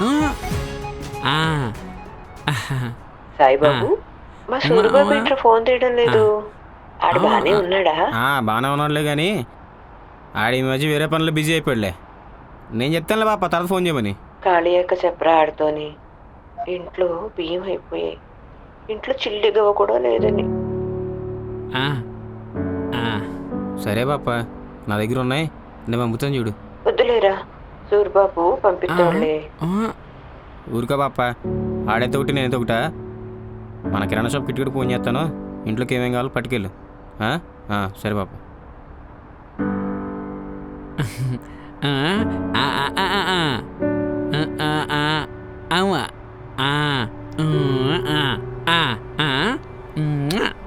ఆ, సాయిబాబు, మా సూరిబాబు ఇంట్లో ఫోన్ తీయడం లేదు. ఆడు బానే ఉన్నాడా? బాగానే ఉన్నాడులే కానీ ఆడి ఈ మధ్య వేరే పనులు బిజీ అయిపోయాడులే. నేను చెప్తానులే పాప, తర్వాత ఫోన్ చేయమని. ఖాళీ అయ్యాక చెప్పరా ఆడితోని. ఇంట్లో బియ్యం అయిపోయాయి. ఇంట్లో చిల్లి గవ్వ కూడా లేదని. ఆ, ఆ, సరే పాప, నా దగ్గర ఉన్నాయి, నేను పంపుతాను చూడు. వద్దులేరా, సూరిబాబు ఆ, పంపిస్తాడులే. ఆ, ఊరుకో పాప, ఆడైతే ఒకటి నేనైతే ఒకటా. మన కిరాణా షాప్ కిట్టుకు ఫోన్ చేస్తాను, ఇంట్లోకి ఏమేం కావాలో పట్టుకెళ్ళు. సరే పాప. ఆ, ఆ, ఆ, ఆ, ఆ, ఆ, ఆ, ఆ, ఆ, ఆ, ఆ, ఆ, ఆ,